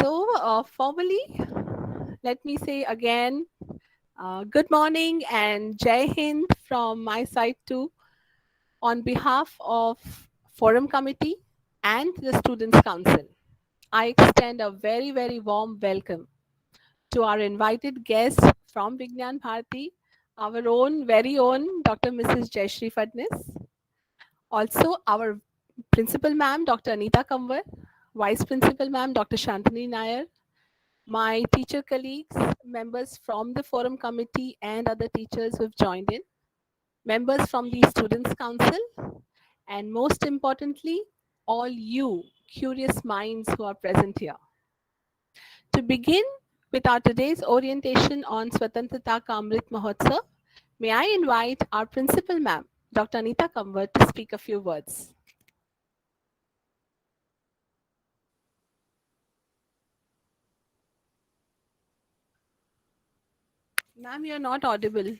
Formally, let me say again, good morning and Jai Hind from my side too, on behalf of Forum Committee and the Students' Council. I extend a very, very warm welcome to our invited guest from Vignan Bharati, our own, very own Dr. Mrs. Jayashree Fadnis. Also, our Principal Ma'am, Dr. Anita Kamwar, Vice Principal Ma'am, Dr. Shantini Nair, my teacher colleagues, members from the Forum Committee and other teachers who have joined in, members from the Students' Council, and most importantly, all you curious minds who are present here. To begin with our today's orientation on Swatantra ka Amrut Mahotsav, may I invite our Principal Ma'am, Dr. Anita Kamwar, to speak a few words. Ma'am, you're not audible.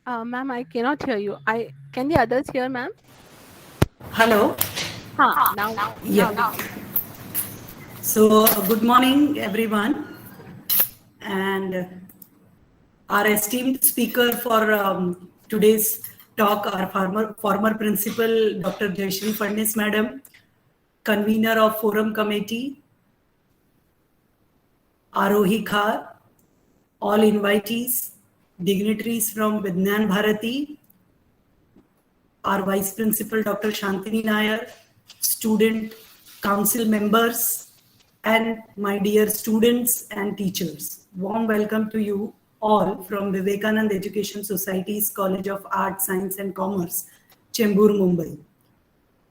Ma'am, I cannot hear you. Can the others hear, ma'am? Hello. Now. Yeah. So, good morning, everyone. And our esteemed speaker for today's talk, our former principal, Dr. Jayashree Fadnis, Madam, convener of Forum Committee, Arohi Khar, all invitees, dignitaries from Vignan Bharati, our Vice Principal, Dr. Shantini Nair, student council members, and my dear students and teachers. Warm welcome to you all from Vivekanand Education Society's College of Art, Science and Commerce, Chembur, Mumbai.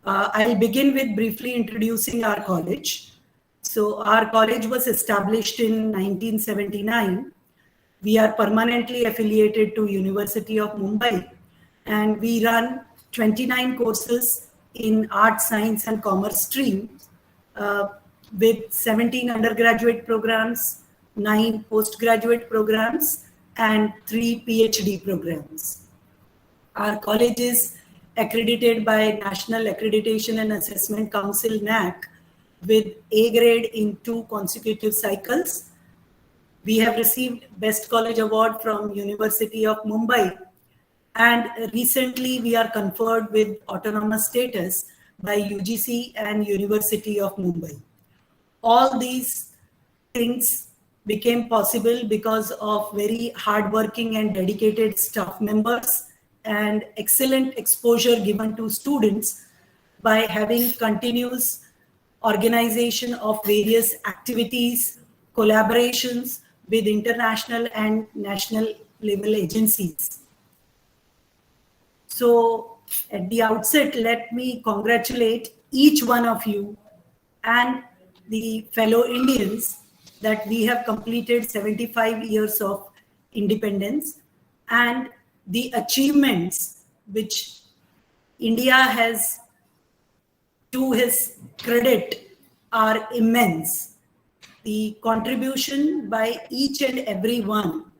I'll begin with briefly introducing our college. So our college was established in 1979. We are permanently affiliated to University of Mumbai, and we run 29 courses in art, science and commerce stream with 17 undergraduate programs, 9 postgraduate programs and 3 PhD programs. Our college is accredited by National Accreditation and Assessment Council (NAC) with A grade in 2 consecutive cycles. We have received Best College Award from University of Mumbai, and recently we are conferred with autonomous status by UGC and University of Mumbai. All these things became possible because of very hardworking and dedicated staff members and excellent exposure given to students by having continuous organization of various activities, collaborations with international and national level agencies. So at the outset, let me congratulate each one of you and the fellow Indians that we have completed 75 years of independence, and the achievements which India has to his credit are immense. The contribution by each and every one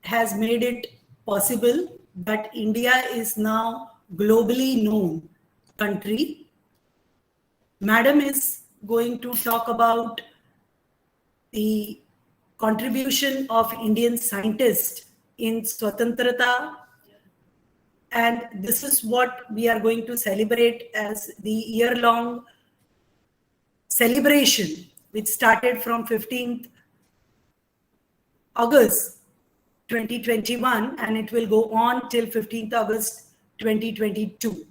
has made it possible that India is now globally known country. Madam is going to talk about the contribution of Indian scientists in Swatantrata, and this is what we are going to celebrate as the year-long celebration, which started from 15th August 2021 and it will go on till 15th August 2022.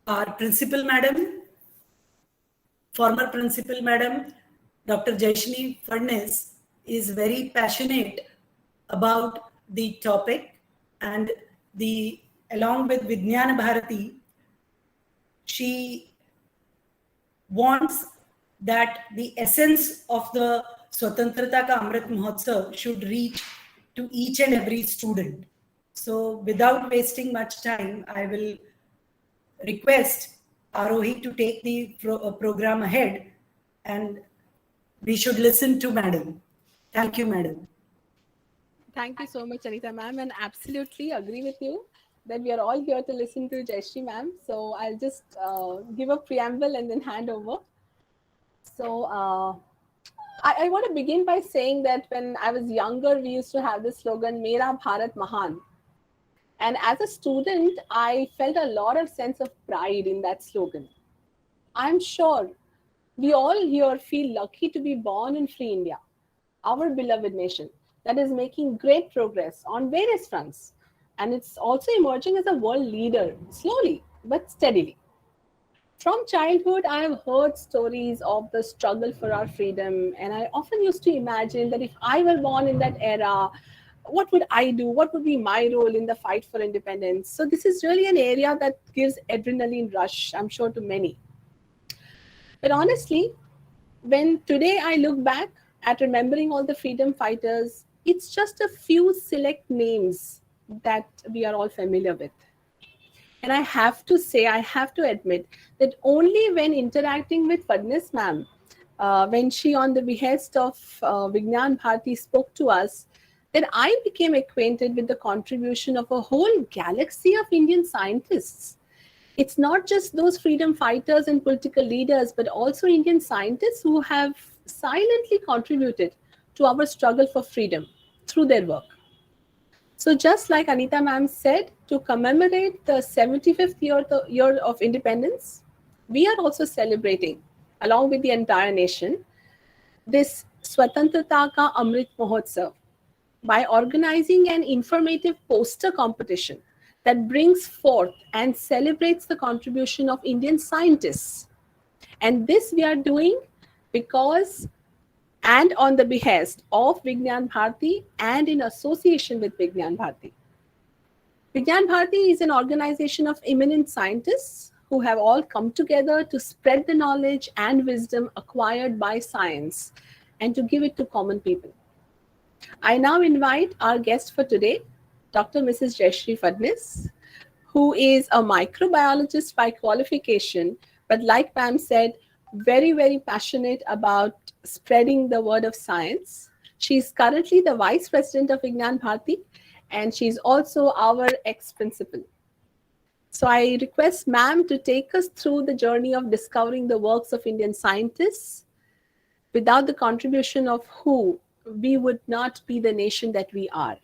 Our principal madam, former principal madam, Dr. Jayashree Fadnis, is very passionate about the topic, and along with Vignan Bharati, she wants that the essence of the Swatantrata ka Amrut Mahotsav should reach to each and every student. So without wasting much time, I will request Arohi to take the program ahead, and we should listen to Madam. Thank you, madam. Thank you so much, Anita ma'am, and absolutely agree with you that we are all here to listen to Jayashree ma'am. So I'll just give a preamble and then hand over. So I want to begin by saying that when I was younger, we used to have this slogan, Mera Bharat Mahan. And as a student, I felt a lot of sense of pride in that slogan. I'm sure we all here feel lucky to be born in free India, our beloved nation that is making great progress on various fronts. And it's also emerging as a world leader, slowly but steadily. From childhood, I have heard stories of the struggle for our freedom, and I often used to imagine that if I were born in that era, what would I do? What would be my role in the fight for independence? So, this is really an area that gives adrenaline rush, I'm sure, to many. But honestly, when today I look back at remembering all the freedom fighters, it's just a few select names that we are all familiar with. And I have to say, I have to admit that only when interacting with Fadnis ma'am, when she, on the behest of Vignan Bharati, spoke to us, that I became acquainted with the contribution of a whole galaxy of Indian scientists. It's not just those freedom fighters and political leaders, but also Indian scientists who have silently contributed to our struggle for freedom through their work. So, just like Anita ma'am said, to commemorate the 75th year of independence, we are also celebrating, along with the entire nation, this Swatantra Ka Amrit Mahotsav by organizing an informative poster competition that brings forth and celebrates the contribution of Indian scientists. And this we are doing because and on the behest of Vignan Bharati and in association with Vignan Bharati. Vigyan Bharati is an organization of eminent scientists who have all come together to spread the knowledge and wisdom acquired by science and to give it to common people. I now invite our guest for today, Dr. Mrs. Jayashree Fadnis, who is a microbiologist by qualification, but like Pam said, very, very passionate about spreading the word of science. She's currently the vice president of Vignan Bharati, and she's also our ex-principal. So I request ma'am to take us through the journey of discovering the works of Indian scientists, without the contribution of who we would not be the nation that we are.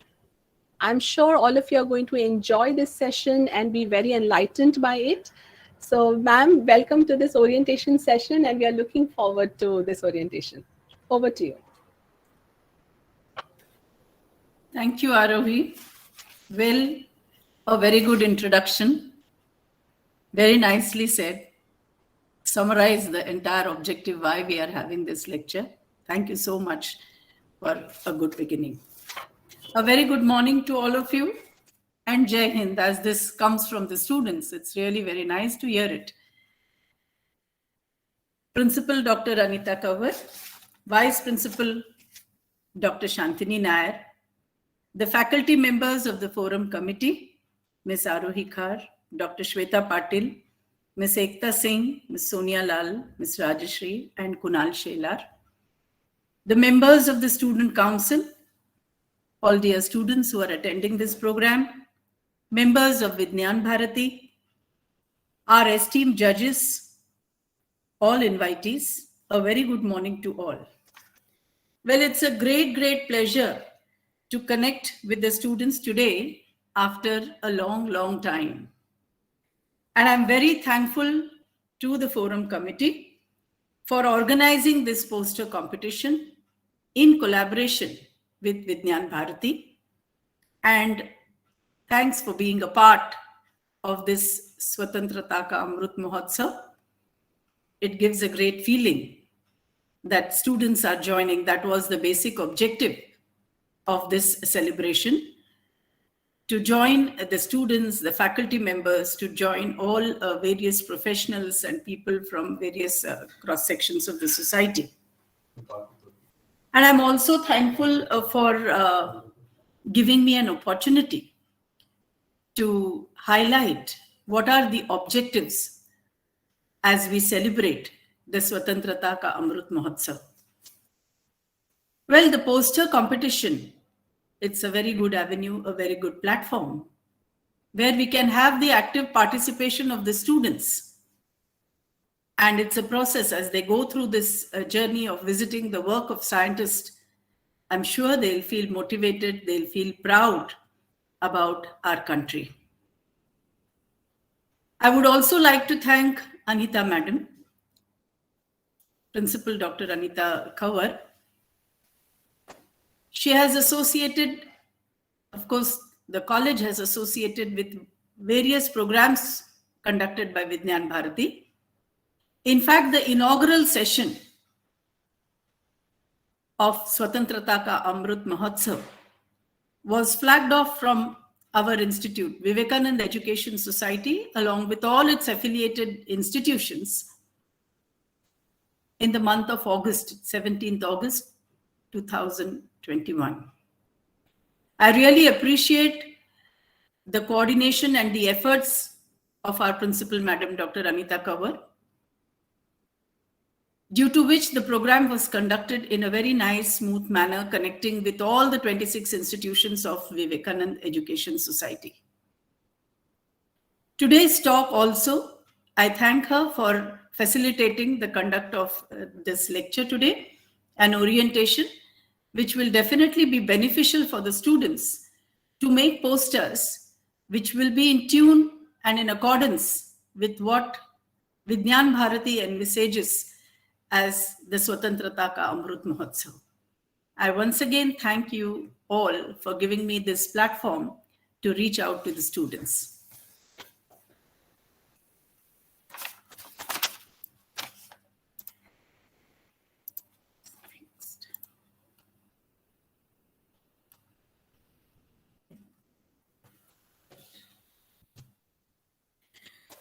I'm sure all of you are going to enjoy this session and be very enlightened by it. So, ma'am, welcome to this orientation session, and we are looking forward to this orientation. Over to you. Thank you, Arohi. Well, a very good introduction. Very nicely said. Summarize the entire objective why we are having this lecture. Thank you so much for a good beginning. A very good morning to all of you, and Jai Hind, as this comes from the students. It's really very nice to hear it. Principal Dr. Anita Kaur, Vice Principal Dr. Shantini Nair, the faculty members of the Forum Committee, Ms. Arohi Khar, Dr. Shweta Patil, Ms. Ekta Singh, Ms. Sonia Lal, Ms. Rajashri, and Kunal Shelar, the members of the Student Council, all dear students who are attending this program, members of Vignan Bharati, our esteemed judges, all invitees, a very good morning to all. Well, it's a great, great pleasure to connect with the students today after a long, long time. And I'm very thankful to the Forum Committee for organizing this poster competition in collaboration with Vignan Bharati. And thanks for being a part of this Swatantra Ka Amrut Mahotsav. It gives a great feeling that students are joining. That was the basic objective of this celebration, to join the students, the faculty members, to join all various professionals and people from various cross sections of the society. And I'm also thankful for giving me an opportunity to highlight what are the objectives as we celebrate the Swatantrata Ka Amrut Mahotsav. Well, the poster competition, it's a very good avenue, a very good platform where we can have the active participation of the students. And it's a process as they go through this journey of visiting the work of scientists. I'm sure they'll feel motivated, they'll feel proud about our country. I would also like to thank Anita Madam, Principal Dr. Anita Kaur. She has associated, of course, the college has associated with various programs conducted by Vigyan Bharati. In fact, the inaugural session of Swatantra Ka Amrut Mahotsav was flagged off from our institute, Vivekananda Education Society, along with all its affiliated institutions, in the month of August, 17th August 2021. I really appreciate the coordination and the efforts of our principal, Madam Dr. Anita Kaur, due to which the program was conducted in a very nice, smooth manner, connecting with all the 26 institutions of Vivekananda Education Society. Today's talk also, I thank her for facilitating the conduct of this lecture today, an orientation which will definitely be beneficial for the students to make posters which will be in tune and in accordance with what Vigyan Bharati envisages as the Swatantra Ka Amrut Mahotsav. I once again thank you all for giving me this platform to reach out to the students.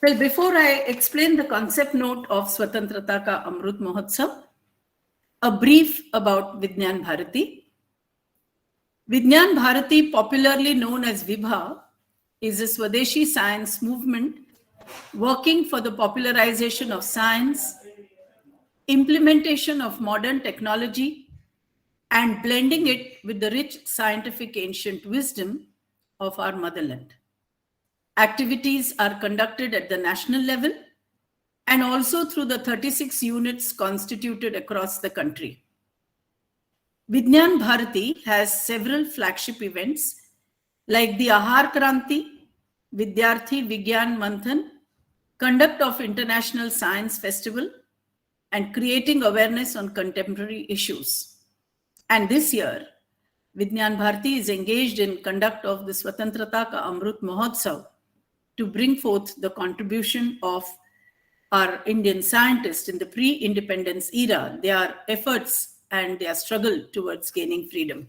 Well, before I explain the concept note of Swatantra Ka Amrut Mahotsav, a brief about Vigyan Bharati. Vigyan Bharati, popularly known as Vibha, is a Swadeshi science movement working for the popularization of science, implementation of modern technology, and blending it with the rich scientific ancient wisdom of our motherland. Activities are conducted at the national level and also through the 36 units constituted across the country. Vigyan Bharati has several flagship events like the Ahar Kranti, Vidyarthi Vigyan Manthan, conduct of International Science Festival, and creating awareness on contemporary issues. And this year, Vigyan Bharati is engaged in conduct of the Swatantra Ka Amrut Mahotsav to bring forth the contribution of our Indian scientists in the pre-independence era, their efforts and their struggle towards gaining freedom.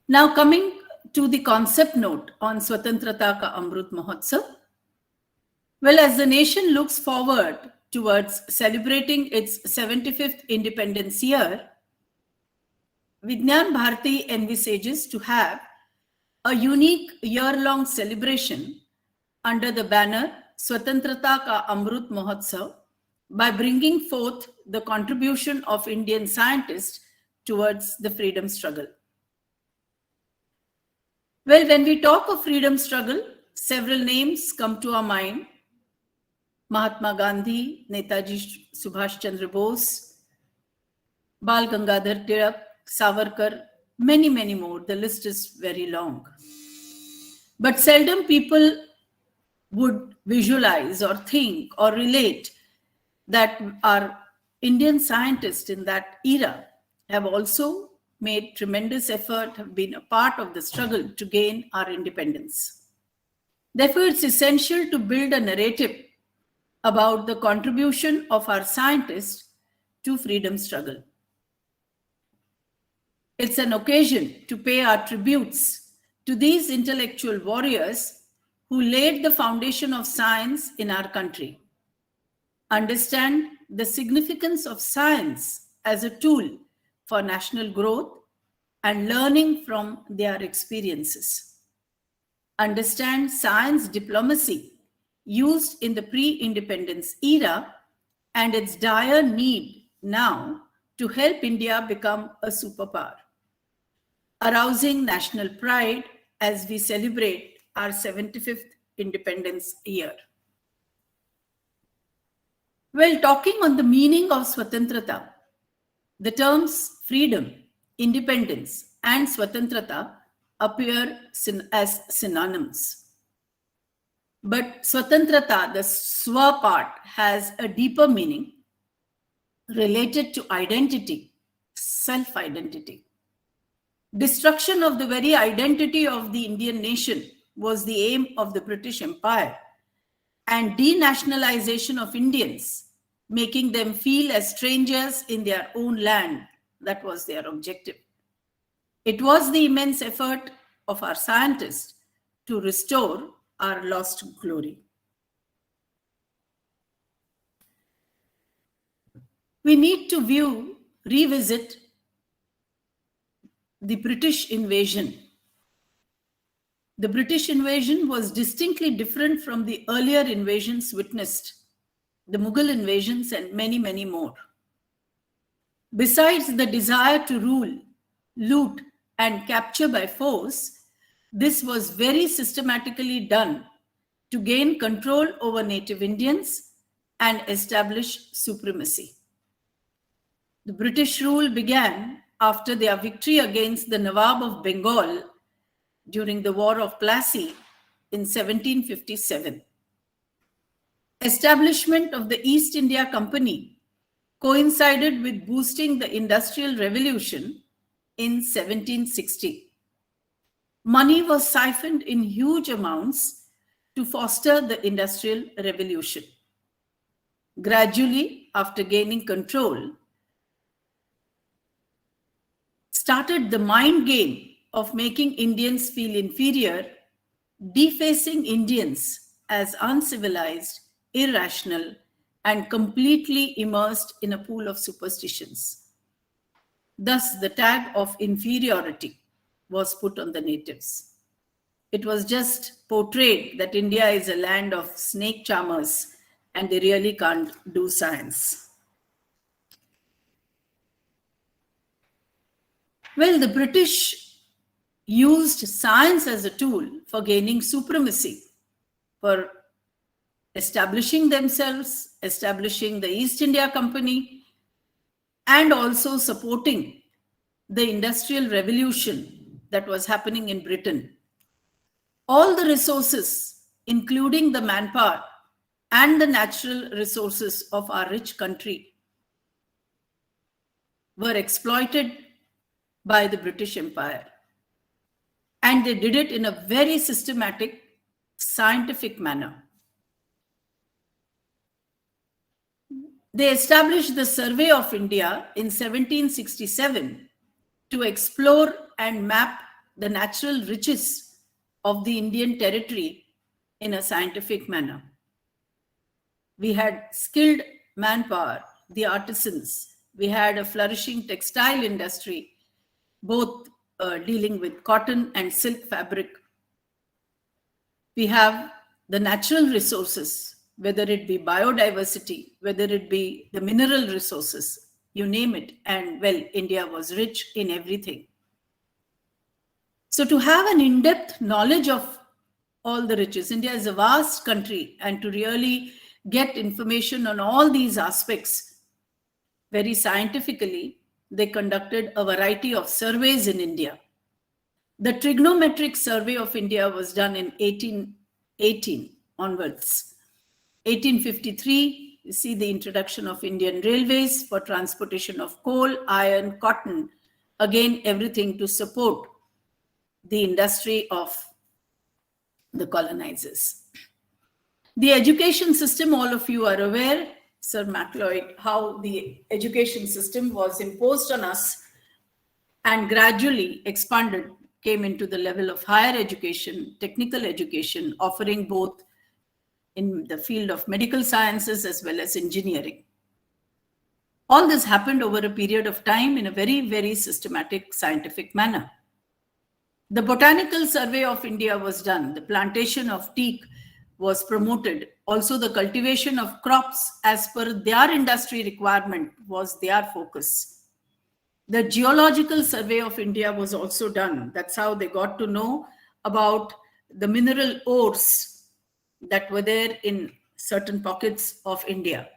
Now coming to the concept note on Swatantra Ka Amrut Mahotsav. Well, as the nation looks forward towards celebrating its 75th independence year, Vigyan Bharati envisages to have a unique year-long celebration under the banner Swatantra Ka Amrut Mahotsav by bringing forth the contribution of Indian scientists towards the freedom struggle. Well, when we talk of freedom struggle, several names come to our mind. Mahatma Gandhi, Netaji Subhash Chandra Bose, Bal Gangadhar Tilak, Savarkar, many, many more. The list is very long. But seldom people would visualize or think or relate that our Indian scientists in that era have also made tremendous effort, have been a part of the struggle to gain our independence. Therefore, it's essential to build a narrative about the contribution of our scientists to freedom struggle. It's an occasion to pay our tributes to these intellectual warriors who laid the foundation of science in our country. Understand the significance of science as a tool for national growth and learning from their experiences. Understand science diplomacy used in the pre-independence era and its dire need now to help India become a superpower, arousing national pride as we celebrate our 75th independence year. Well, talking on the meaning of Swatantrata, the terms freedom, independence, and Swatantrata appear as synonyms. But Swatantrata, the Swa part, has a deeper meaning related to identity, self-identity. Destruction of the very identity of the Indian nation was the aim of the British Empire, and denationalization of Indians, making them feel as strangers in their own land. That was their objective. It was the immense effort of our scientists to restore our lost glory. We need to revisit the British invasion. The British invasion was distinctly different from the earlier invasions witnessed, the Mughal invasions and many, many more. Besides the desire to rule, loot, and capture by force, this was very systematically done to gain control over native Indians and establish supremacy. The British rule began after their victory against the Nawab of Bengal during the War of Plassey in 1757. Establishment of the East India Company coincided with boosting the Industrial Revolution in 1760. Money was siphoned in huge amounts to foster the Industrial Revolution. Gradually, after gaining control, started the mind game of making Indians feel inferior, defacing Indians as uncivilized, irrational, and completely immersed in a pool of superstitions. Thus, the tag of inferiority was put on the natives. It was just portrayed that India is a land of snake charmers and they really can't do science. Well, the British used science as a tool for gaining supremacy, for establishing themselves, establishing the East India Company, and also supporting the Industrial Revolution that was happening in Britain. All the resources, including the manpower and the natural resources of our rich country, were exploited by the British Empire. And they did it in a very systematic, scientific manner. They established the Survey of India in 1767 to explore and map the natural riches of the Indian territory in a scientific manner. We had skilled manpower, the artisans. We had a flourishing textile industry, both dealing with cotton and silk fabric. We have the natural resources, whether it be biodiversity, whether it be the mineral resources, you name it. And well, India was rich in everything. So to have an in-depth knowledge of all the riches, India is a vast country, and to really get information on all these aspects very scientifically, they conducted a variety of surveys in India. The trigonometric survey of India was done in 1818 onwards. 1853, you see the introduction of Indian railways for transportation of coal, iron, cotton, again, everything to support the industry of the colonizers. The education system, all of you are aware, Sir MacLeod, how the education system was imposed on us and gradually expanded, came into the level of higher education, technical education, offering both in the field of medical sciences as well as engineering. All this happened over a period of time in a very, very systematic scientific manner. The Botanical Survey of India was done. The plantation of teak was promoted. Also, the cultivation of crops as per their industry requirement was their focus. The Geological Survey of India was also done. That's how they got to know about the mineral ores that were there in certain pockets of India.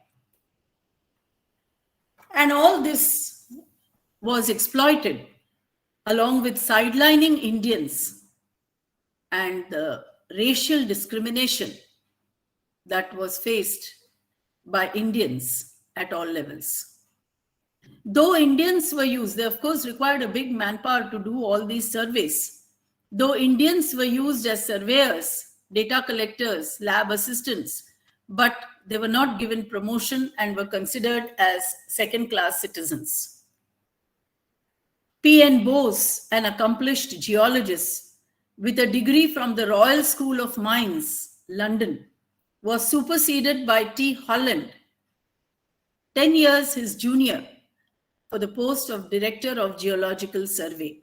And all this was exploited along with sidelining Indians and the racial discrimination that was faced by Indians at all levels. Though Indians were used, they of course required a big manpower to do all these surveys. Though Indians were used as surveyors, data collectors, lab assistants, but they were not given promotion and were considered as second-class citizens. P.N. Bose, an accomplished geologist with a degree from the Royal School of Mines, London, was superseded by T. Holland, 10 years his junior, for the post of Director of Geological Survey.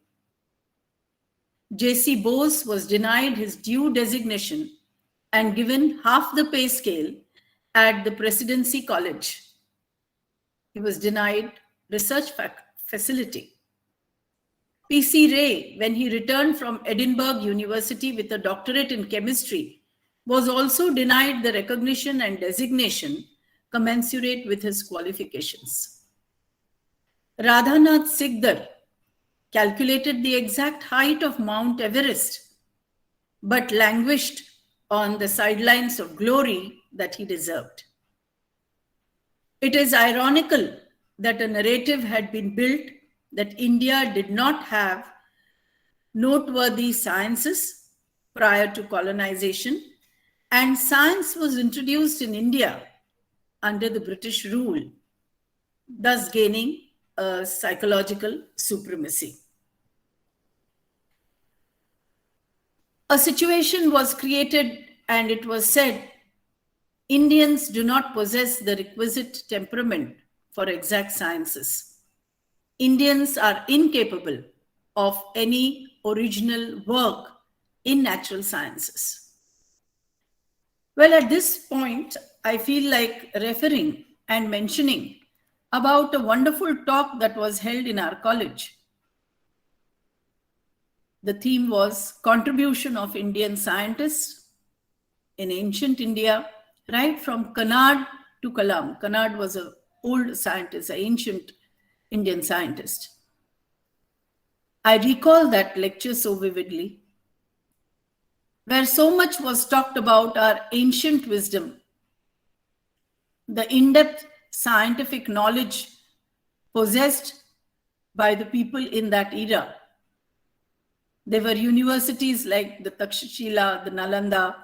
J.C. Bose was denied his due designation and given half the pay scale at the Presidency College. He was denied research facility. P.C. Ray, when he returned from Edinburgh University with a doctorate in chemistry, was also denied the recognition and designation commensurate with his qualifications. Radhanath Sikdar calculated the exact height of Mount Everest, but languished on the sidelines of glory that he deserved. It is ironical that a narrative had been built that India did not have noteworthy sciences prior to colonization, and science was introduced in India under the British rule, thus gaining a psychological supremacy. A situation was created and it was said, Indians do not possess the requisite temperament for exact sciences. Indians are incapable of any original work in natural sciences. Well, at this point, I feel like referring and mentioning about a wonderful talk that was held in our college. The theme was Contribution of Indian Scientists in Ancient India, right from Kanad to Kalam. Kanad was an old scientist, an ancient Indian scientist. I recall that lecture so vividly, where so much was talked about our ancient wisdom, the in-depth scientific knowledge possessed by the people in that era. There were universities like the Takshashila, the Nalanda,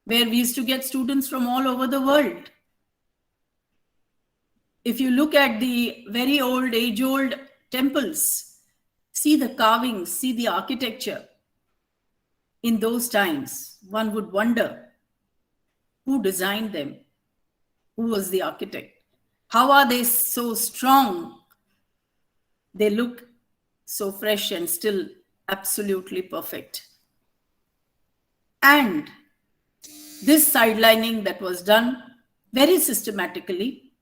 where we used to get students from all over the world. If you look at the very old, age-old temples, see the carvings, see the architecture. In those times, one would wonder who designed them, who was the architect, how are they so strong? They look so fresh and still absolutely perfect. And this sidelining that was done very systematically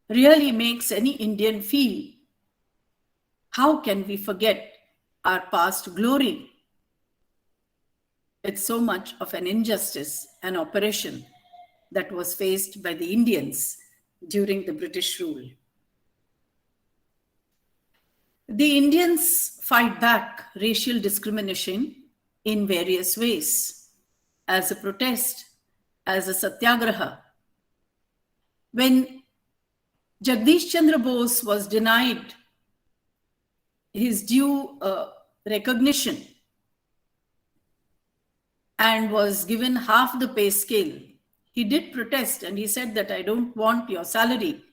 really makes any Indian feel, how can we forget our past glory? It's so much of an injustice, an oppression that was faced by the Indians during the British rule. The Indians fight back racial discrimination in various ways, as a protest, as a satyagraha. When Jagdish Chandra Bose was denied his due recognition and was given half the pay scale, he did protest and he said that I don't want your salary.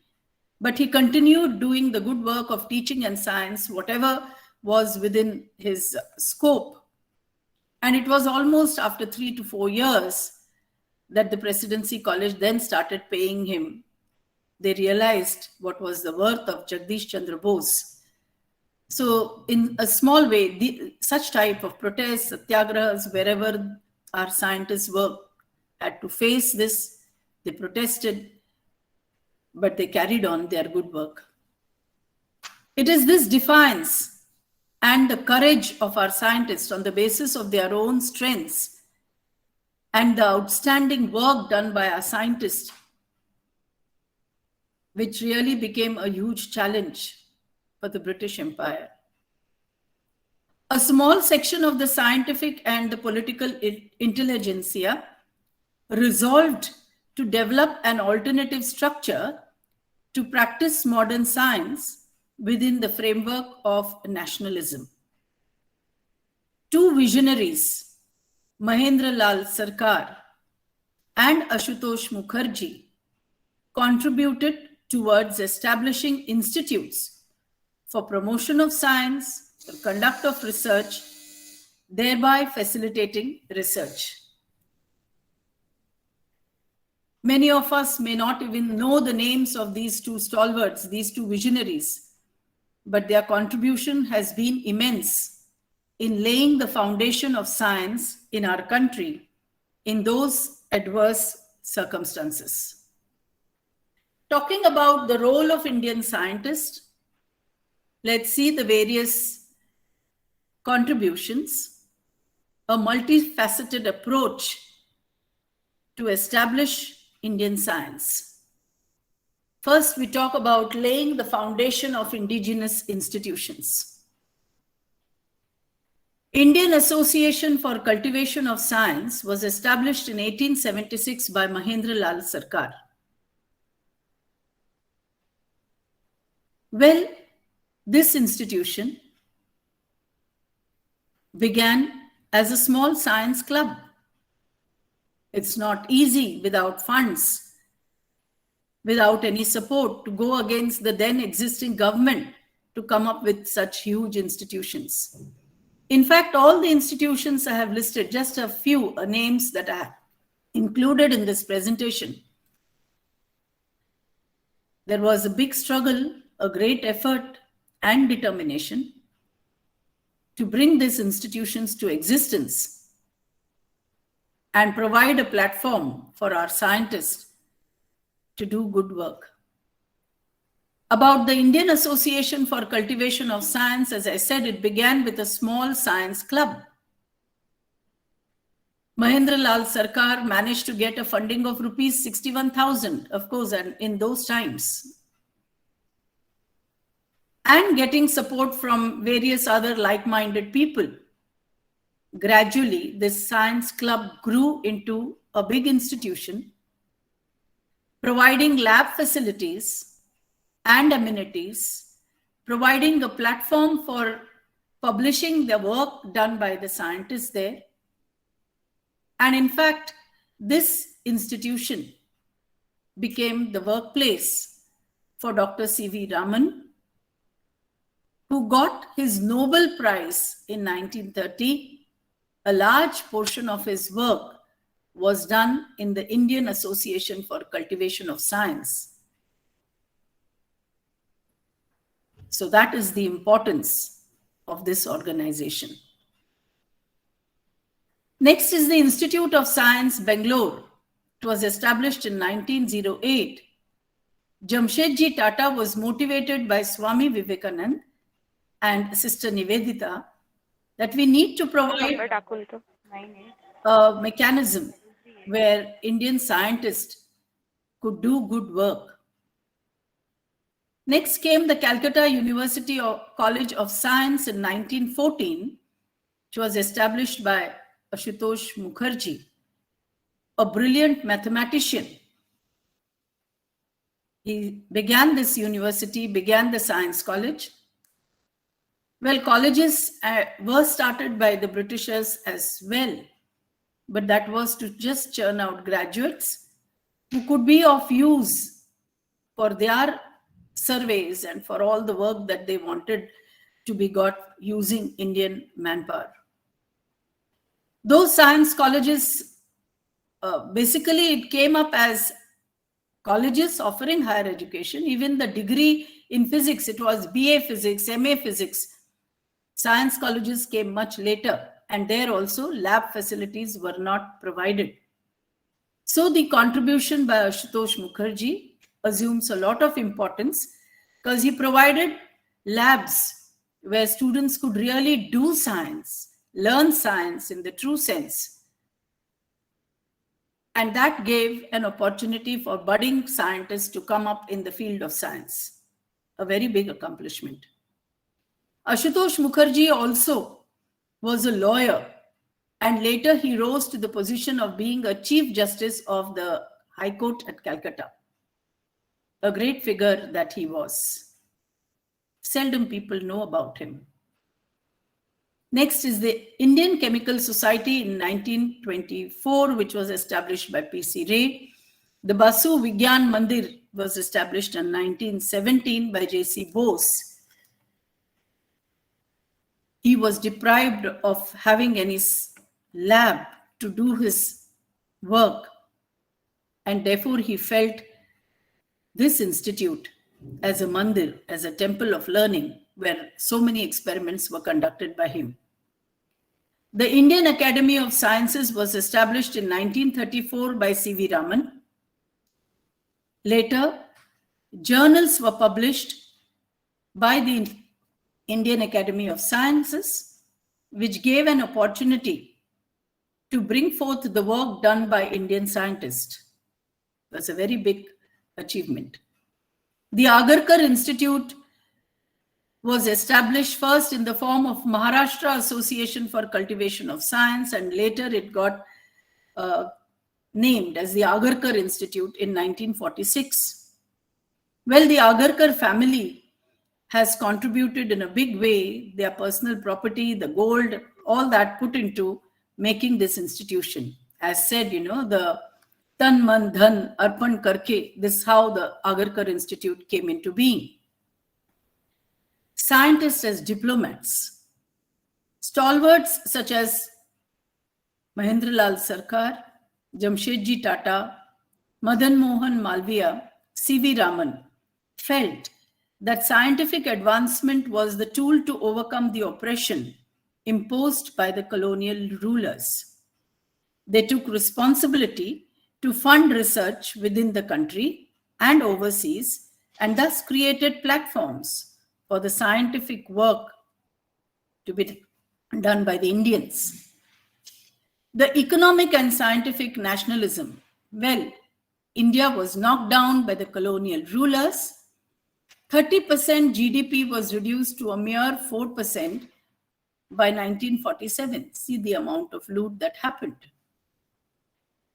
But he continued doing the good work of teaching and science, whatever was within his scope. And it was almost after 3 to 4 years that the Presidency College then started paying him. They realized what was the worth of Jagdish Chandra Bose. So in a small way, such type of protests, satyagrahas, wherever our scientists work, had to face this. They protested, but they carried on their good work. It is this defiance and the courage of our scientists on the basis of their own strengths and the outstanding work done by our scientists which really became a huge challenge for the British Empire. A small section of the scientific and the political intelligentsia resolved to develop an alternative structure to practice modern science within the framework of nationalism. Two visionaries, Mahendra Lal Sarkar and Ashutosh Mukherjee, contributed towards establishing institutes for promotion of science, for conduct of research, thereby facilitating research. Many of us may not even know the names of these two stalwarts, these two visionaries, but their contribution has been immense in laying the foundation of science in our country in those adverse circumstances. Talking about the role of Indian scientists, let's see the various contributions, a multifaceted approach to establish Indian science. First, we talk about laying the foundation of indigenous institutions. Indian Association for Cultivation of Science was established in 1876 by Mahendra Lal Sarkar. Well, this institution began as a small science club. It's not easy without funds, without any support to go against the then existing government to come up with such huge institutions. In fact, all the institutions I have listed, just a few names that I have included in this presentation. There was a big struggle, a great effort and determination to bring these institutions to existence and provide a platform for our scientists to do good work. About the Indian Association for Cultivation of Science, as I said, it began with a small science club. Mahendra Lal Sarkar managed to get a funding of rupees 61,000, of course, and in those times, and getting support from various other like-minded people. Gradually, this science club grew into a big institution, providing lab facilities and amenities, providing a platform for publishing the work done by the scientists there. And in fact, this institution became the workplace for Dr. C.V. Raman, who got his Nobel Prize in 1930. A large portion of his work was done in the Indian Association for Cultivation of Science. So that is the importance of this organization. Next is the Institute of Science, Bangalore. It was established in 1908. Jamshedpur Tata was motivated by Swami Vivekanand and Sister Nivedita that we need to provide a mechanism where Indian scientists could do good work. Next came the Calcutta University College of Science in 1914, which was established by Ashutosh Mukherjee, a brilliant mathematician. He began this university, began the science college. Well, colleges were started by the Britishers as well, but that was to just churn out graduates who could be of use for their surveys and for all the work that they wanted to be got using Indian manpower. Those science colleges, basically it came up as colleges offering higher education. Even the degree in physics, it was BA Physics, MA Physics. Science colleges came much later, and there also lab facilities were not provided. So the contribution by Ashutosh Mukherjee assumes a lot of importance because he provided labs where students could really do science, learn science in the true sense. And that gave an opportunity for budding scientists to come up in the field of science. A very big accomplishment. Ashutosh Mukherjee also was a lawyer, and later he rose to the position of being a Chief Justice of the High Court at Calcutta. A great figure that he was. Seldom people know about him. Next is the Indian Chemical Society in 1924, which was established by P.C. Ray. The Basu Vigyan Mandir was established in 1917 by J.C. Bose. He was deprived of having any lab to do his work, and therefore he felt this institute as a mandir, as a temple of learning, where so many experiments were conducted by him. The Indian Academy of Sciences was established in 1934 by C.V. Raman. Later, journals were published by the Indian Academy of Sciences, which gave an opportunity to bring forth the work done by Indian scientists. It was a very big achievement. The Agarkar Institute was established first in the form of Maharashtra Association for Cultivation of Science, and later it got named as the Agarkar Institute in 1946. Well, the Agarkar family has contributed in a big way their personal property, the gold, all that put into making this institution. As said, the Tan Man Dhan Arpan Karke, this is how the Agarkar Institute came into being. Scientists as diplomats. Stalwarts such as Mahendralal Sarkar, Jamshedji Tata, Madan Mohan Malviya, C.V. Raman felt that scientific advancement was the tool to overcome the oppression imposed by the colonial rulers. They took responsibility to fund research within the country and overseas, and thus created platforms for the scientific work to be done by the Indians. The economic and scientific nationalism. Well, India was knocked down by the colonial rulers. 30% GDP was reduced to a mere 4% by 1947. See the amount of loot that happened.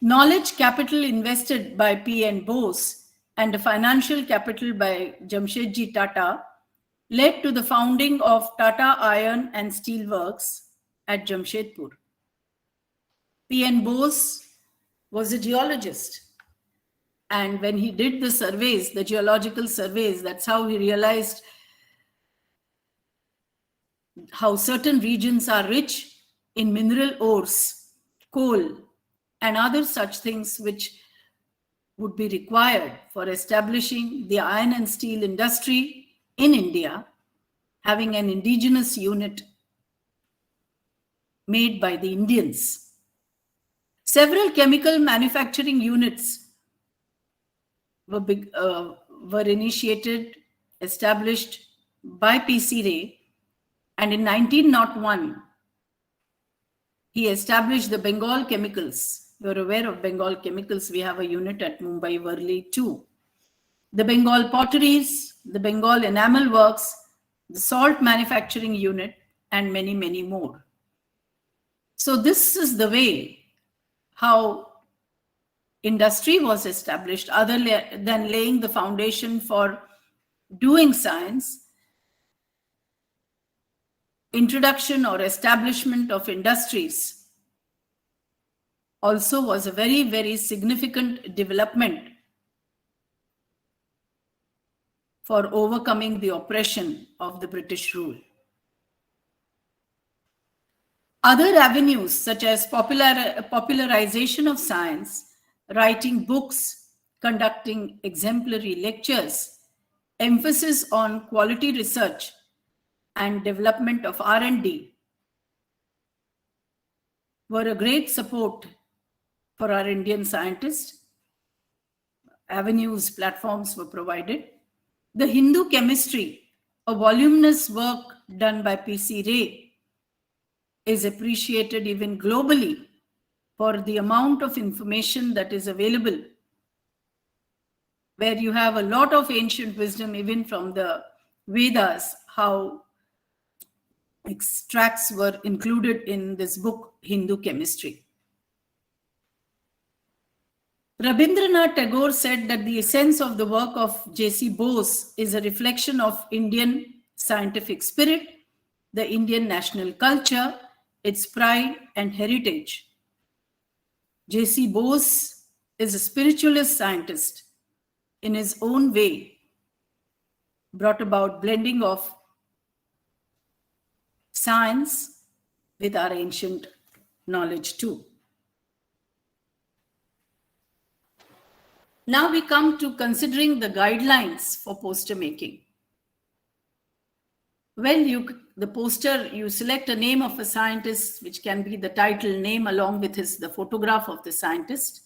Knowledge capital invested by P.N. Bose and the financial capital by Jamshedji Tata led to the founding of Tata Iron and Steel Works at Jamshedpur. P.N. Bose was a geologist, and when he did the surveys, the geological surveys, that's how he realized how certain regions are rich in mineral ores, coal, and other such things which would be required for establishing the iron and steel industry in India, having an indigenous unit made by the Indians. Several chemical manufacturing units were initiated, established by P.C. Ray, and in 1901, he established the Bengal Chemicals. You're aware of Bengal Chemicals. We have a unit at Mumbai, Worli too. The Bengal Potteries, the Bengal Enamel Works, the Salt Manufacturing Unit, and many, many more. So this is the way how industry was established, other than laying the foundation for doing science. Introduction or establishment of industries also was a very, very significant development for overcoming the oppression of the British rule. Other avenues such as popularization of science, writing books, conducting exemplary lectures, emphasis on quality research, and development of R&D were a great support for our Indian scientists. Avenues, platforms were provided. The Hindu chemistry A voluminous work done by P.C. Ray is appreciated even globally for the amount of information that is available, where you have a lot of ancient wisdom, even from the Vedas, how extracts were included in this book, Hindu Chemistry. Rabindranath Tagore said that the essence of the work of J.C. Bose is a reflection of Indian scientific spirit, the Indian national culture, its pride and heritage. J.C. Bose is a spiritualist scientist in his own way, brought about blending of science with our ancient knowledge too. Now we come to considering the guidelines for poster making. Well, the poster, you select a name of a scientist, which can be the title name along with the photograph of the scientist,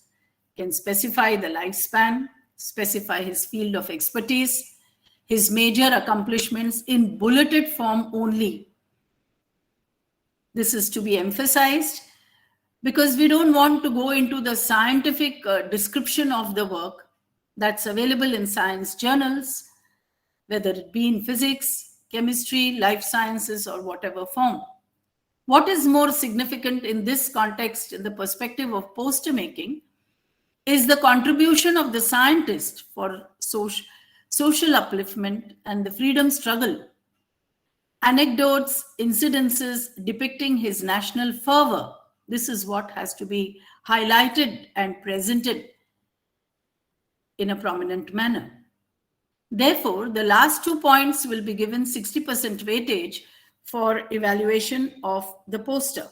can specify the lifespan, specify his field of expertise, his major accomplishments in bulleted form only. This is to be emphasized because we don't want to go into the scientific description of the work that's available in science journals, whether it be in physics, chemistry, life sciences, or whatever form. What is more significant in this context, in the perspective of poster making, is the contribution of the scientist for social upliftment and the freedom struggle. Anecdotes, incidences depicting his national fervor. This is what has to be highlighted and presented in a prominent manner. Therefore, the last 2 points will be given 60% weightage for evaluation of the poster.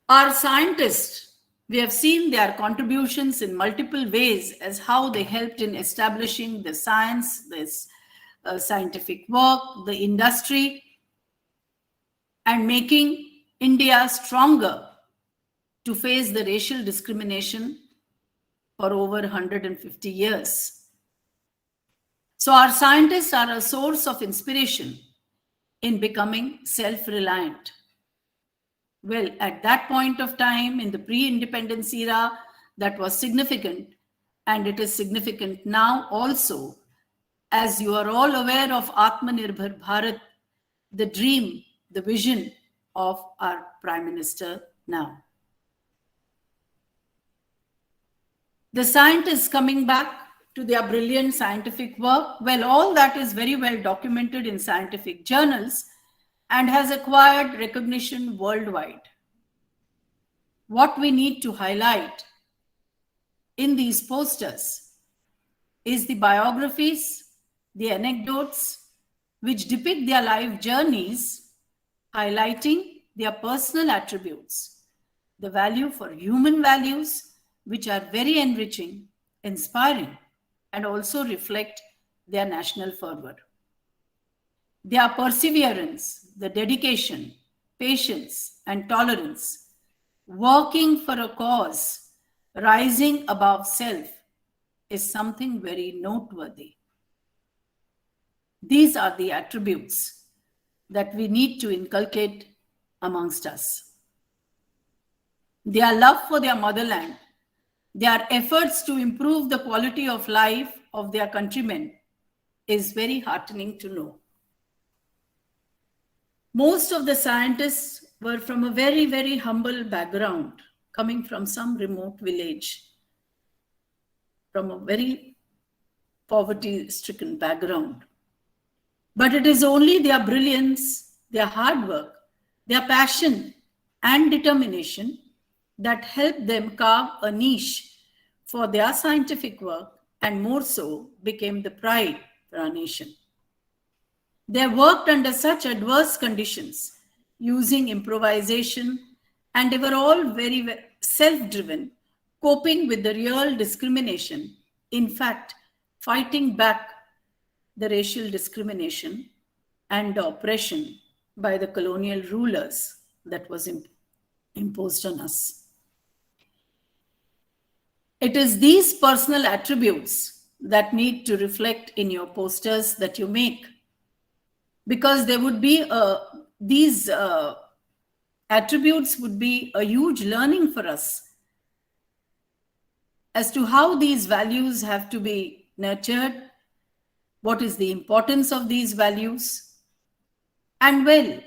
Our scientists, we have seen their contributions in multiple ways as how they helped in establishing the science, this scientific work, the industry, and making India stronger to face the racial discrimination for over 150 years. So our scientists are a source of inspiration in becoming self-reliant. Well, at that point of time, in the pre-independence era, that was significant, and it is significant now also, as you are all aware of Atmanirbhar Bharat, the dream, the vision of our Prime Minister now. The scientists coming back to their brilliant scientific work, well, all that is very well documented in scientific journals and has acquired recognition worldwide. What we need to highlight in these posters is the biographies, the anecdotes, which depict their life journeys, highlighting their personal attributes, the value for human values, which are very enriching, inspiring, and also reflect their national fervor. Their perseverance, the dedication, patience, and tolerance, working for a cause, rising above self, is something very noteworthy. These are the attributes that we need to inculcate amongst us. Their love for their motherland, their efforts to improve the quality of life of their countrymen is very heartening to know. Most of the scientists were from a very, very humble background, coming from some remote village, from a very poverty-stricken background. But it is only their brilliance, their hard work, their passion and determination that helped them carve a niche for their scientific work, and more so became the pride for our nation. They worked under such adverse conditions, using improvisation, and they were all very self-driven, coping with the real discrimination, in fact, fighting back the racial discrimination and the oppression by the colonial rulers that was imposed on us. It is these personal attributes that need to reflect in your posters that you make, because there would be these attributes would be a huge learning for us as to how these values have to be nurtured, what is the importance of these values, and well,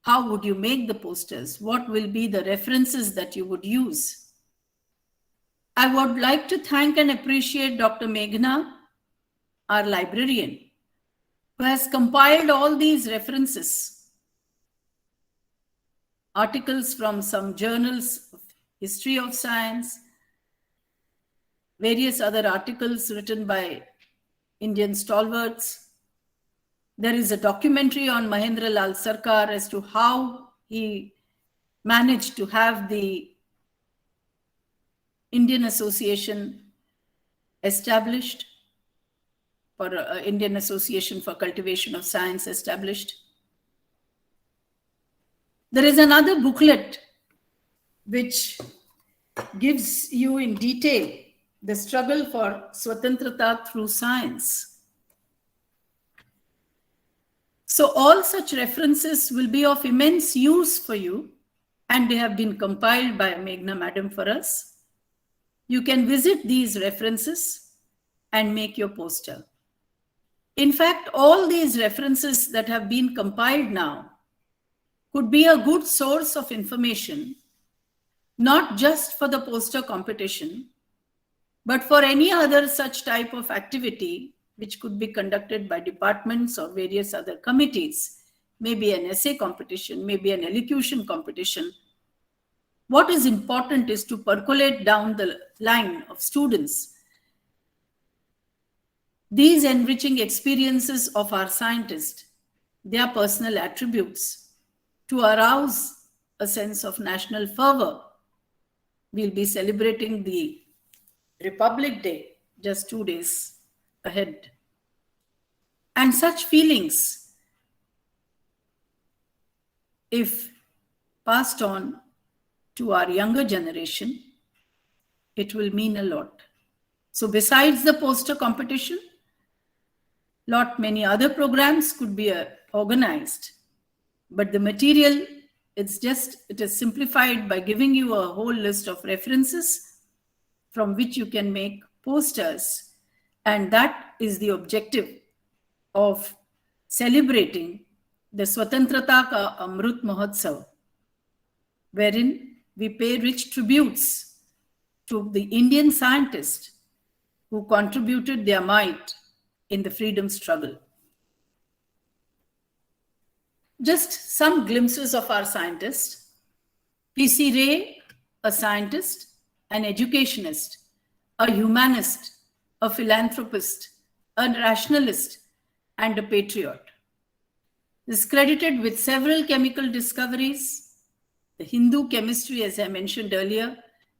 how would you make the posters? What will be the references that you would use? I would like to thank and appreciate Dr. Meghna, our librarian, who has compiled all these references, articles from some journals of history of science, various other articles written by Indian stalwarts. There is a documentary on Mahendra Lal Sarkar as to how he managed to have the Indian Association established, for Indian Association for Cultivation of Science established. There is another booklet which gives you in detail the struggle for Swatantra through science. So all such references will be of immense use for you, and they have been compiled by Meghna Madam for us. You can visit these references and make your poster. In fact, all these references that have been compiled now could be a good source of information, not just for the poster competition, but for any other such type of activity which could be conducted by departments or various other committees, maybe an essay competition, maybe an elocution competition. What is important is to percolate down the line of students these enriching experiences of our scientists, their personal attributes, to arouse a sense of national fervor. We'll be celebrating the Republic Day just 2 days ahead. And such feelings, if passed on to our younger generation, it will mean a lot. So besides the poster competition, many other programs could be organized, but the material, it is simplified by giving you a whole list of references from which you can make posters, and that is the objective of celebrating the Swatantrata Ka Amrut Mahotsav, wherein we pay rich tributes to the Indian scientists who contributed their might in the freedom struggle. Just some glimpses of our scientists. P.C. Ray, a scientist, an educationist, a humanist, a philanthropist, a rationalist, and a patriot. Is credited with several chemical discoveries. The Hindu chemistry, as I mentioned earlier,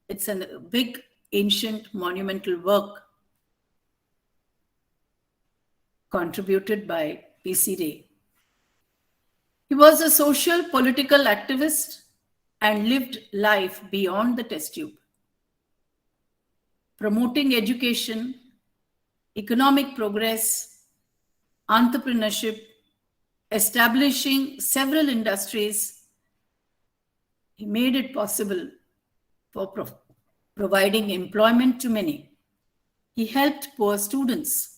it's a big, ancient, monumental work contributed by P.C. Ray. He was a social, political activist and lived life beyond the test tube, promoting education, economic progress, entrepreneurship, establishing several industries. He made it possible for providing employment to many. He helped poor students.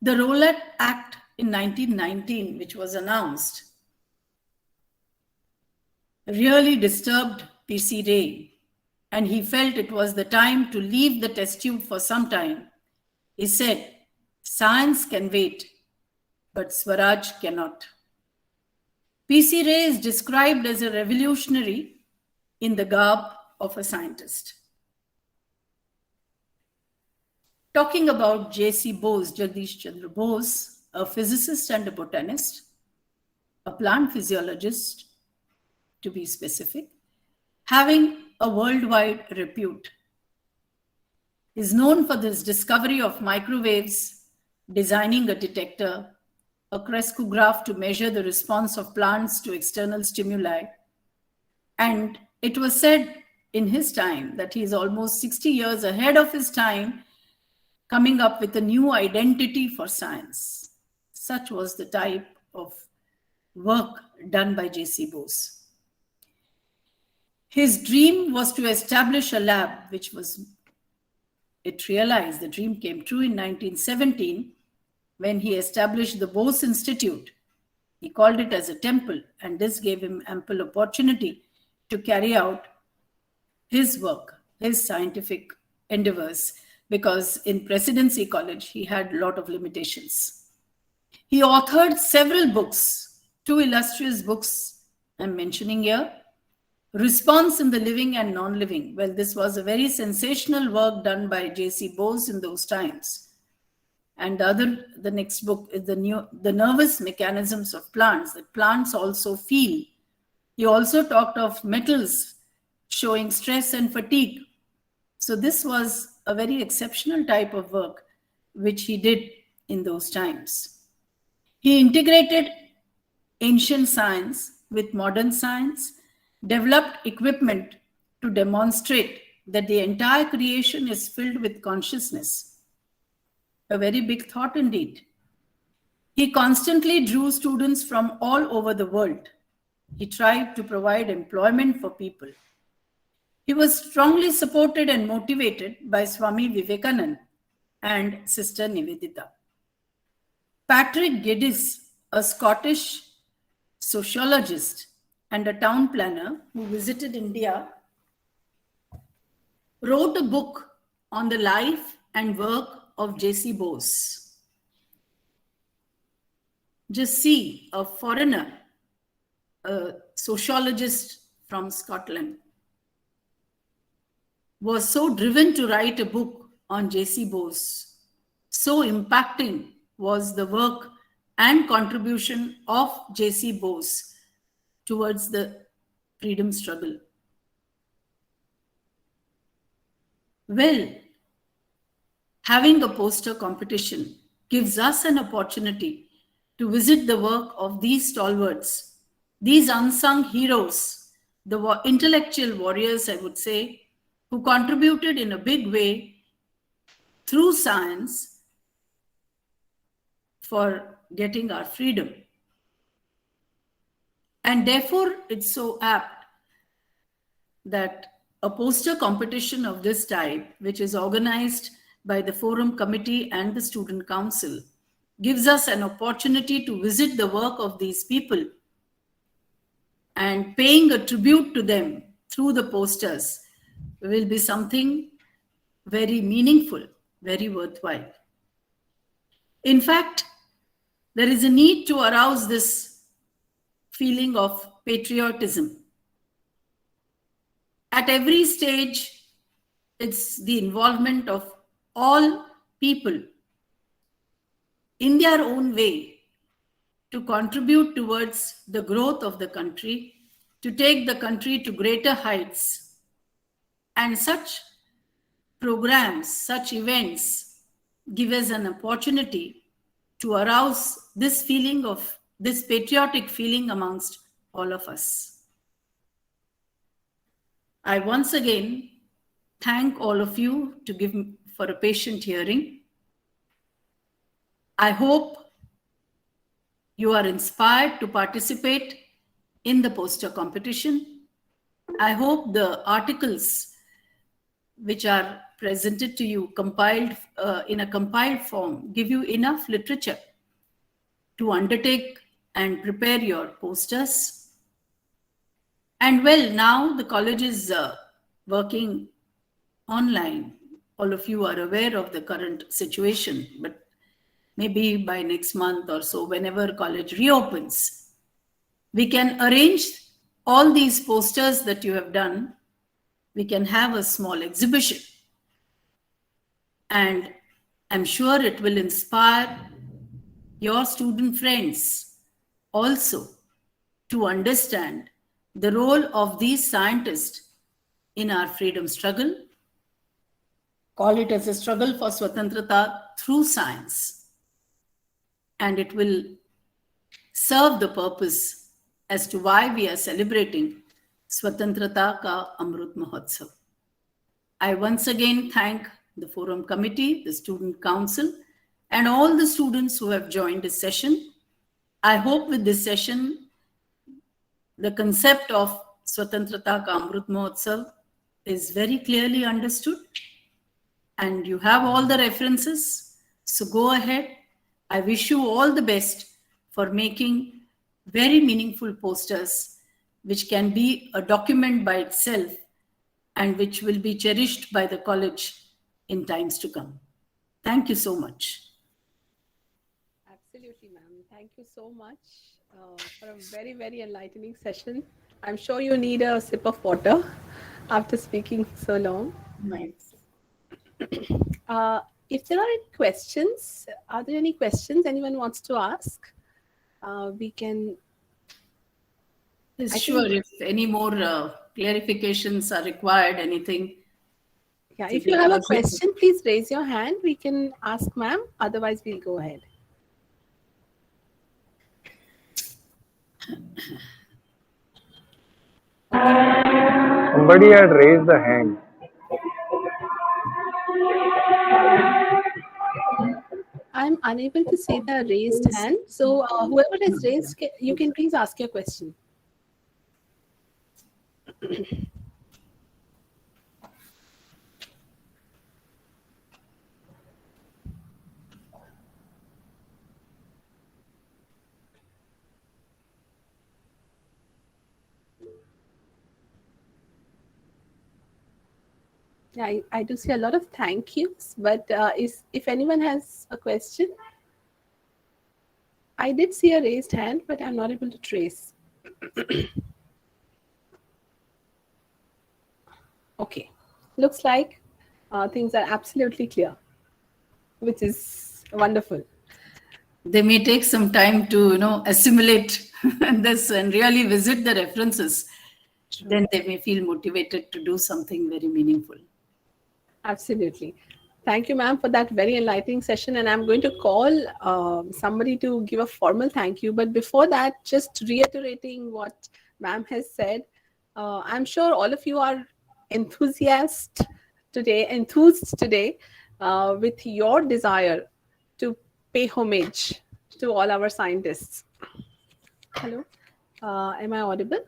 The Rowlatt Act in 1919, which was announced, really disturbed P.C. Ray, and he felt it was the time to leave the test tube for some time. He said, "Science can wait, but Swaraj cannot." P.C. Ray is described as a revolutionary in the garb of a scientist. Talking about J.C. Bose, Jagdish Chandra Bose, a physicist and a botanist, a plant physiologist, to be specific, having a worldwide repute. Is known for this discovery of microwaves, designing a detector, a crescograph to measure the response of plants to external stimuli. And it was said in his time that he is almost 60 years ahead of his time coming up with a new identity for science. Such was the type of work done by J.C. Bose. His dream was to establish a lab, it realized, the dream came true in 1917 when he established the Bose Institute. He called it as a temple, and this gave him ample opportunity to carry out his work, his scientific endeavors, because in Presidency College, he had a lot of limitations. He authored several books, 2 illustrious books I'm mentioning here. Response in the Living and Non-Living. Well, this was a very sensational work done by J.C. Bose in those times. And the next book is the Nervous Mechanisms of Plants, that plants also feel. He also talked of metals showing stress and fatigue. So this was a very exceptional type of work which he did in those times. He integrated ancient science with modern science, developed equipment to demonstrate that the entire creation is filled with consciousness. A very big thought indeed. He constantly drew students from all over the world. He tried to provide employment for people. He was strongly supported and motivated by Swami Vivekananda and Sister Nivedita. Patrick Geddes, a Scottish sociologist and a town planner who visited India, wrote a book on the life and work of J.C. Bose. Just see, a foreigner, a sociologist from Scotland, was so driven to write a book on J.C. Bose. So impacting was the work and contribution of J.C. Bose towards the freedom struggle. Well, having a poster competition gives us an opportunity to visit the work of these stalwarts, these unsung heroes, the intellectual warriors, I would say, who contributed in a big way through science for getting our freedom. And therefore, it's so apt that a poster competition of this type, which is organized by the Forum Committee and the Student Council, gives us an opportunity to visit the work of these people and paying a tribute to them through the posters will be something very meaningful, very worthwhile. In fact, there is a need to arouse this feeling of patriotism. At every stage, it's the involvement of all people in their own way to contribute towards the growth of the country, to take the country to greater heights. And such programs, such events give us an opportunity to arouse this feeling of this patriotic feeling amongst all of us. I once again thank all of you to give for a patient hearing. I hope you are inspired to participate in the poster competition. I hope the articles which are presented to you compiled in a compiled form give you enough literature to undertake and prepare your posters. And well, now the college is working online. All of you are aware of the current situation, but maybe by next month or so, whenever college reopens, we can arrange all these posters that you have done. We can have a small exhibition. And I'm sure it will inspire your student friends also to understand the role of these scientists in our freedom struggle. Call it as a struggle for Swatantrata through science. And it will serve the purpose as to why we are celebrating Swatantrata ka Amrut Mahotsav. I once again thank the Forum Committee, the Student Council, and all the students who have joined this session. I hope with this session, the concept of Swatantrata ka Amrut Mahotsav is very clearly understood, and you have all the references. So go ahead. I wish you all the best for making very meaningful posters, which can be a document by itself and which will be cherished by the college in times to come. Thank you so much. Absolutely, ma'am. Thank you so much for a very, very enlightening session. I'm sure you need a sip of water after speaking so long. Nice. If there are any questions, are there any questions anyone wants to ask? We can. Sure, if any more clarifications are required, anything. Yeah, if you have a question, please raise your hand. We can ask ma'am. Otherwise, we'll go ahead. Somebody had raised the hand. I'm unable to see the raised hand. So whoever is raised, you can please ask your question. Yeah, I do see a lot of thank yous, but if anyone has a question, I did see a raised hand, but I'm not able to trace. Okay, looks like things are absolutely clear, which is wonderful. They may take some time to, assimilate this and really visit the references. Sure. Then they may feel motivated to do something very meaningful. Absolutely. Thank you, ma'am, for that very enlightening session. And I'm going to call somebody to give a formal thank you. But before that, just reiterating what ma'am has said, I'm sure all of you are enthused today with your desire to pay homage to all our scientists. Hello, am I audible?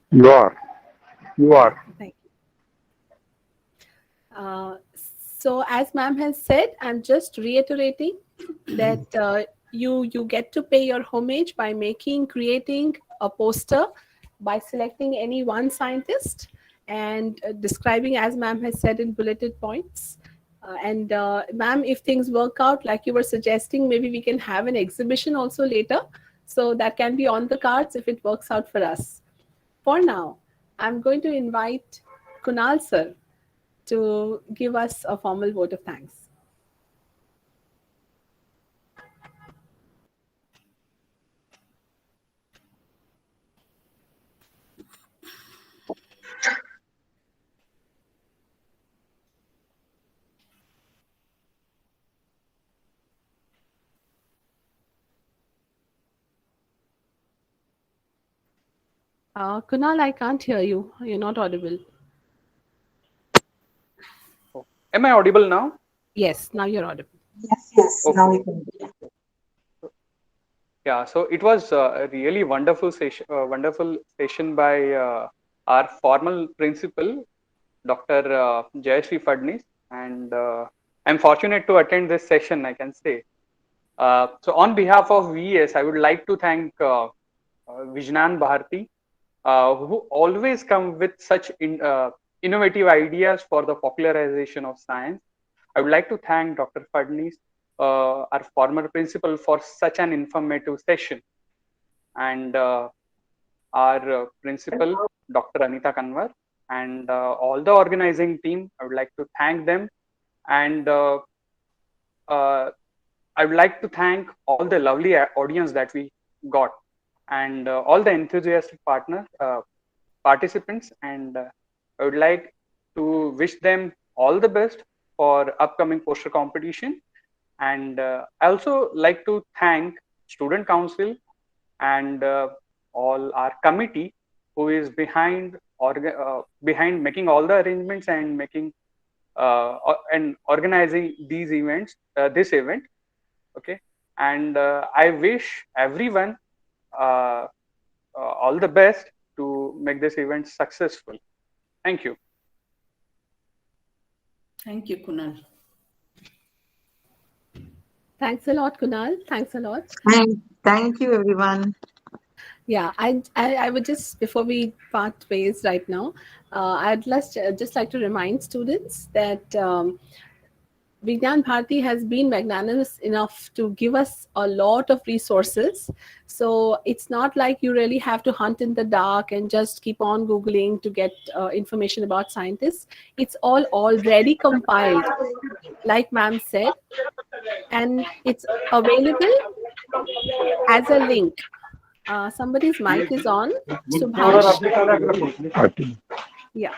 You are. Thank you. So as ma'am has said, I'm just reiterating that you get to pay your homage by creating a poster by selecting any one scientist and describing, as ma'am has said, in bulleted points. And ma'am, if things work out like you were suggesting, maybe we can have an exhibition also later. So that can be on the cards if it works out for us. For now, I'm going to invite Kunal sir to give us a formal vote of thanks. Kunal, I can't hear you. You're not audible. Am I audible now? Yes, now you're audible. Yes, Okay. now we can. Yeah, so it was a really wonderful session by our formal principal, Dr. Jayashree Fadnis, and I'm fortunate to attend this session, I can say. So on behalf of VES, I would like to thank Vijnan Bharti, who always come with such innovative ideas for the popularization of science. I would like to thank Dr. Fadnis, our former principal, for such an informative session, and our principal, Dr. Anita Kanwar, and all the organizing team. I would like to thank them, and I would like to thank all the lovely audience that we got, and all the enthusiastic participants, and I would like to wish them all the best for upcoming poster competition. And I also like to thank Student Council and all our committee who is behind behind making all the arrangements and making and organizing these events, this event. Okay, and I wish everyone uh, all the best to make this event successful. Thank you. Thank you, Kunal. Thanks a lot, Kunal. Thanks a lot. Thank you, everyone. Yeah, I would just, before we part ways right now, just like to remind students that Vigyan Bharati has been magnanimous enough to give us a lot of resources. So it's not like you really have to hunt in the dark and just keep on Googling to get information about scientists. It's all already compiled, like ma'am said, and it's available as a link. Somebody's mic is on. Subhash? Yeah.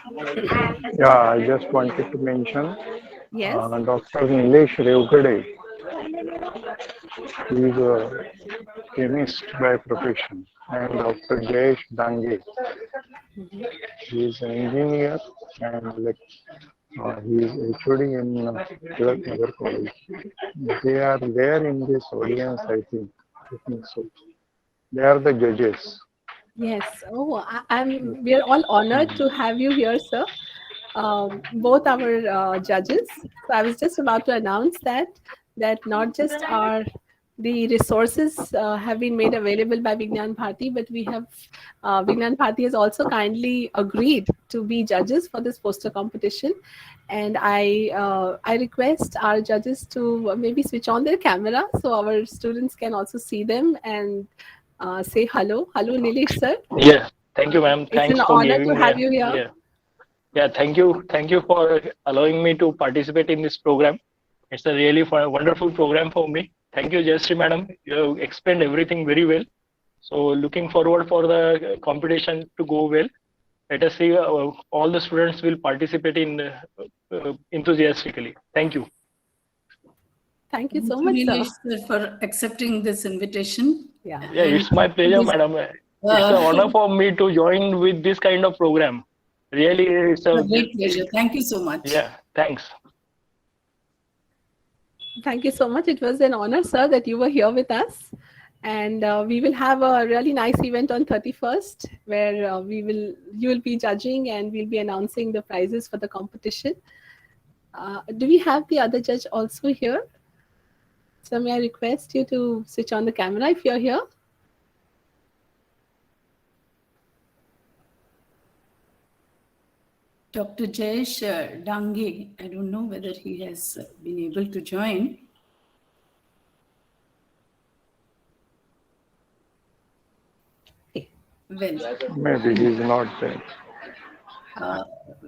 Yeah, I just wanted to mention Yes. Dr. Nilesh Revgade. He is a chemist by profession, and Dr. Jayesh Dange. He is an engineer and he is HOD in Tilak Nagar College. They are there in this audience, I think. I think so. They are the judges. Yes. Oh, we are all honored to have you here, sir. Both our judges. So I was just about to announce that not just the resources have been made available by Vigyan Bharati, but Vigyan Bharati has also kindly agreed to be judges for this poster competition. And I request our judges to maybe switch on their camera so our students can also see them and say hello. Hello, Nilesh sir. Yeah, thank you, ma'am. It's an Thanks for honor giving to me. have you here. Yeah, yeah. Thank you for allowing me to participate in this program. It's a really fun, wonderful program for me. Thank you, Jayashree madam. You have explained everything very well. So looking forward for the competition to go well. Let us see all the students will participate in enthusiastically. Thank you. Thank you so Thank much, you, sir. Nilesh, sir, for accepting this invitation. Yeah. Yeah, it's my pleasure, madam. It's an honor for me to join with this kind of program. Really, it's a great pleasure. Thank you so much. Yeah, thanks. Thank you so much. It was an honor, sir, that you were here with us. And we will have a really nice event on 31st where you will be judging and we'll be announcing the prizes for the competition. Do we have the other judge also here? So may I request you to switch on the camera if you're here? Dr. Jayesh Dange, I don't know whether he has been able to join. Well, maybe he is not there.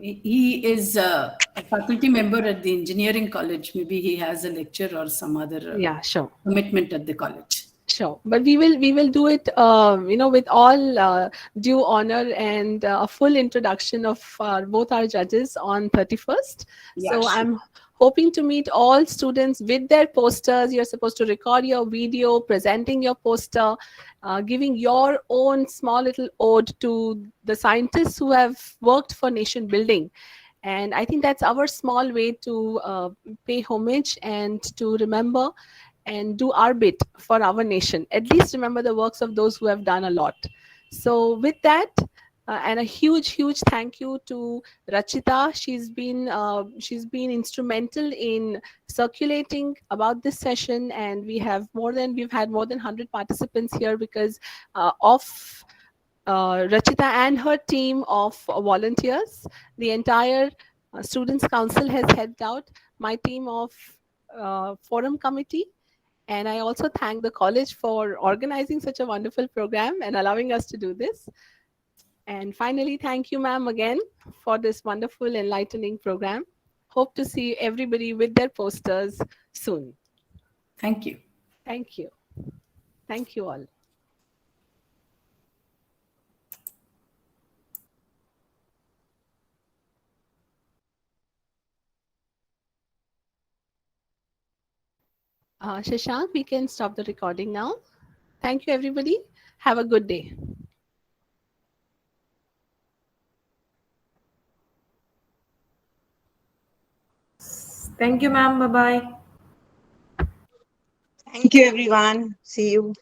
He is a faculty member at the engineering college. Maybe he has a lecture or some other sure. commitment at the college. Sure, but we will do it, with all due honor and a full introduction of both our judges on 31st. Yeah, so sure. I'm hoping to meet all students with their posters. You're supposed to record your video, presenting your poster, giving your own small little ode to the scientists who have worked for nation building. And I think that's our small way to pay homage and to remember and do our bit for our nation. At least remember the works of those who have done a lot. So with that, and a huge thank you to Rachita. She's been instrumental in circulating about this session, and we've had more than 100 participants here because of Rachita and her team of volunteers. The entire Students Council has helped out. My team of forum committee. And I also thank the college for organizing such a wonderful program and allowing us to do this. And finally, thank you, ma'am, again for this wonderful, enlightening program. Hope to see everybody with their posters soon. Thank you. Thank you. Thank you all. Shashank, we can stop the recording now. Thank you, everybody. Have a good day. Thank you, ma'am. Bye-bye. Thank you, everyone. See you.